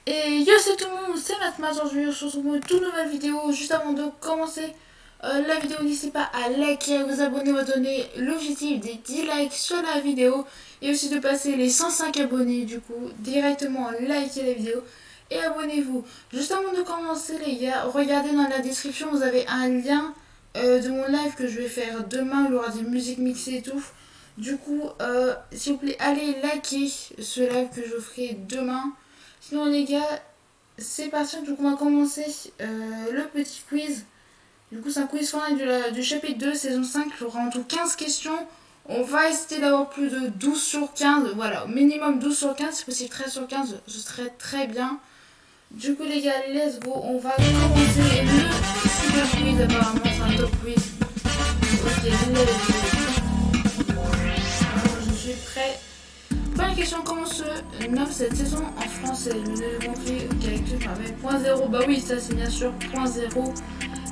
Et yo c'est tout le monde, c'est Matma, aujourd'hui on se retrouve pour une toute nouvelle vidéo. Juste avant de commencer la vidéo, n'hésitez pas à liker, à vous abonner, à donner l'objectif des 10 likes sur la vidéo. Et aussi de passer les 105 abonnés, du coup, directement liker la vidéo. Et abonnez-vous. Juste avant de commencer les gars, regardez dans la description, vous avez un lien de mon live que je vais faire demain. Il y aura des musiques mixées et tout. Du coup, s'il vous plaît, allez liker ce live que je ferai demain. Sinon les gars, c'est parti, donc on va commencer le petit quiz. Du coup c'est un quiz final du chapitre 2, saison 5, il y aura en tout 15 questions. On va essayer d'avoir plus de 12 sur 15, voilà, au minimum 12 sur 15, si possible 13 sur 15, ce serait très bien. Du coup les gars, let's go, on va commencer le super quiz, apparemment c'est un top quiz. Ok, let's go. Alors, je suis prêt. Première question, comment se nomme cette saison en français? Le conflit calcul par .0, bah oui, ça c'est bien sûr .0.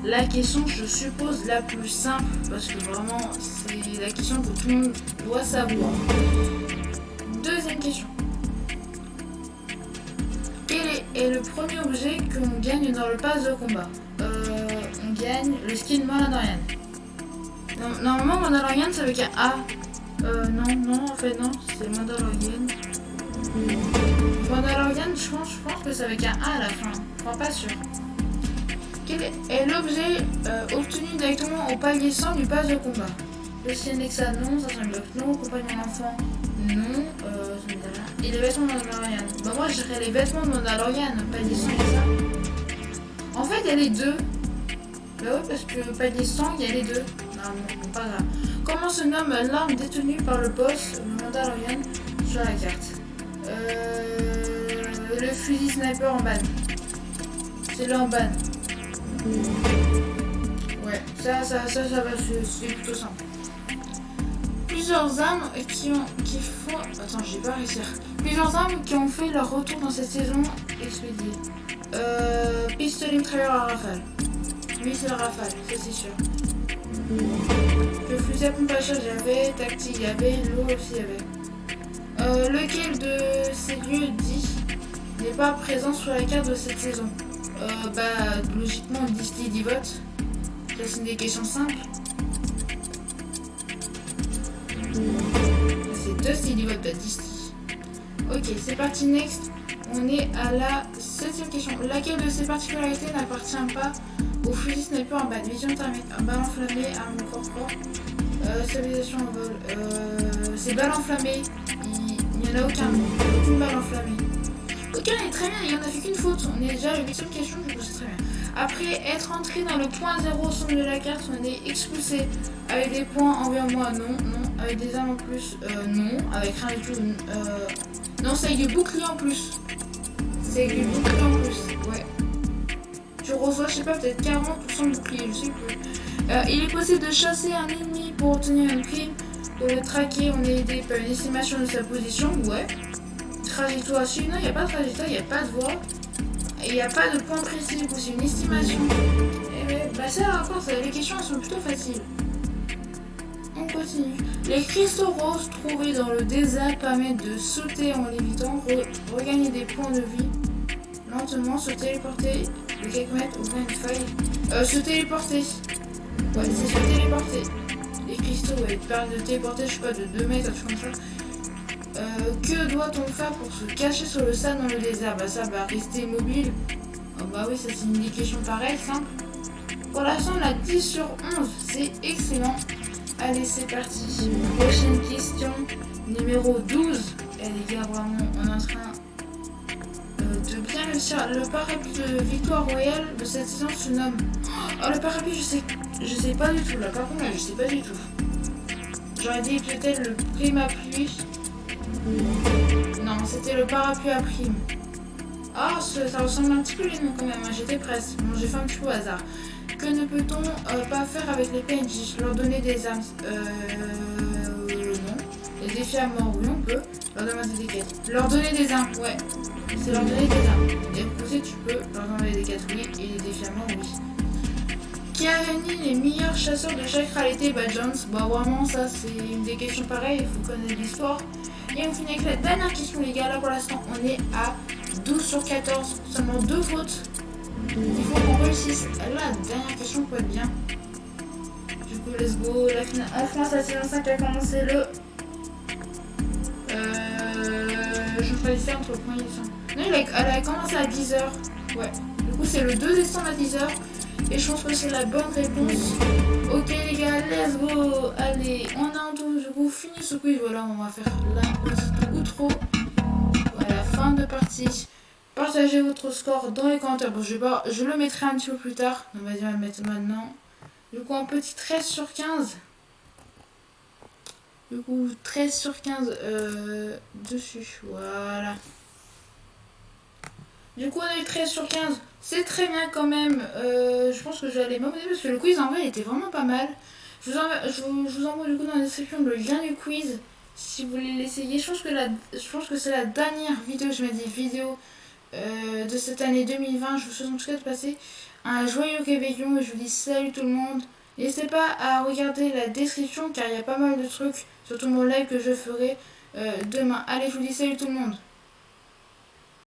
La question, je suppose, la plus simple, parce que vraiment, c'est la question que tout le monde doit savoir. Deuxième question. Quel est le premier objet qu'on gagne dans le pass de combat? On gagne le skin Mandalorian. Normalement, Mandalorian, c'est avec un A. Non, en fait, non, c'est Mandalorian. Mandalorian, je pense que c'est avec un A à la fin. Enfin, pas sûr. Quel est l'objet obtenu directement au palier 100 du pass de combat? Le Sinexa, non. Ça c'est un bloc, non. Compagnon d'enfant, non. Et les vêtements de Mandalorian. Bah, moi, je dirais les vêtements de Mandalorian. Palier 100, c'est ça. En fait, il y a les deux. Bah, oui, parce que palier 100, il y a les deux. Non, pas grave. Comment se nomme l'arme détenue par le boss, le Mandalorian, sur la carte? Le fusil sniper en ban. C'est le en ban. Ouais, ça va, c'est plutôt simple. Plusieurs armes qui font... Attends, j'ai pas réussi. Plusieurs armes qui ont fait leur retour dans cette saison expédiée. Pistolet mitrailleur à rafale. Lui, c'est le rafale, ça c'est sûr. Le fusil à pompe à charge, il y avait. Tactique, il y avait. L'eau aussi, il y avait. Lequel de ces lieux dit n'est pas présent sur la carte de cette saison? Logiquement, Disney dit vote. Ça, c'est des questions simples. C'est deux Disney vote, pas Disney. Ok, c'est parti, next. On est à la 7ème question. Laquelle de ces particularités n'appartient pas au fusil sniper en bas? Vision thermique, balle enflammée, arme corps. Stabilisation en vol. C'est balle enflammée. Il n'y en a aucune balle enflammée. Ok, on est très bien, il n'y en a fait qu'une faute. On est déjà à la 8ème question, du coup c'est très bien. Après être entré dans le point 0 au centre de la carte, on est expulsé. Avec des points envers moi, non. Avec des armes en plus, non. Avec rien du tout, non, c'est avec du bouclier en plus. C'est avec du bouclier en plus, ouais. Tu reçois, je sais pas, peut-être 40 ou 100 boucliers, je sais plus. Il est possible de chasser un ennemi pour obtenir une prime. Pour le traquer, on est aidé par une estimation de sa position, ouais. Trajectoire, non, il n'y a pas de trajectoire, il n'y a pas de voie. Et il n'y a pas de point précis, du coup, c'est une estimation. Et ça, encore, les questions elles sont plutôt faciles. On continue. Les cristaux roses trouvés dans le désert permettent de sauter en lévitant, regagner des points de vie lentement, se téléporter de quelques mètres, ouvrir une faille. Se téléporter. Ouais, c'est se téléporter. Les cristaux, ouais, permettent de téléporter, je sais pas, de 2 mètres, un truc comme ça. Que doit-on faire pour se cacher sur le sable dans le désert? Rester immobile. Oh, oui, ça c'est une question pareille, simple. Pour l'instant, on a 10 sur 11, c'est excellent. Allez, c'est parti. Prochaine question, numéro 12. Et les gars, vraiment, on est en train de bien réussir. Le parapluie de victoire royale de cette saison se nomme... Oh, le parapluie, je sais pas du tout. Là, par contre, je sais pas du tout. J'aurais dit peut-être le prime appui. Non, c'était le parapluie à prime. Ah, ça ressemble un petit peu les noms quand même, j'étais presque. Bon, j'ai fait un petit peu au hasard. Que ne peut-on pas faire avec les PNJ? Leur donner des armes? Non. Les défis à mort, oui, on peut. Leur demander des quêtes. Leur donner des armes, ouais. C'est leur donner des armes. Et pousser, tu peux leur demander des quêtes, oui. Et les défis à mort, oui. Qui a réuni les meilleurs chasseurs de chaque réalité? Jones. Vraiment, ça, c'est une des questions pareilles, il faut connaître l'histoire. Et on finit avec la dernière question, les gars. Là, pour l'instant, on est à 12 sur 14, seulement 2 fautes. Il faut qu'on réussisse. La dernière question pour être bien. Du coup, let's go. En France, la saison 5 a commencé le... je choisissais entre le point et le dessin. Non, elle a commencé à 10h. Ouais. Du coup, c'est le 2 décembre à 10h. Et je pense que c'est la bonne réponse. Ok les gars, let's go. Allez, on a un tour. Du coup, fini ce quiz. Voilà, on va faire la petite outro. Voilà, fin de partie. Partagez votre score dans les commentaires. Bon, je le mettrai un petit peu plus tard. On va dire le mettre maintenant. Du coup, un petit 13 sur 15. Du coup, 13 sur 15 dessus. Voilà. Du coup, on a eu 13 sur 15. C'est très bien quand même. Je pense que je vais aller m'abonner parce que le quiz en vrai il était vraiment pas mal. Je vous envoie du coup dans la description le lien du quiz si vous voulez l'essayer. Je pense que c'est la dernière vidéo, je me dis vidéo de cette année 2020. Je vous souhaite en tout cas de passer un joyeux réveillon et je vous dis salut tout le monde. N'hésitez pas à regarder la description car il y a pas mal de trucs, surtout mon live que je ferai demain. Allez, je vous dis salut tout le monde.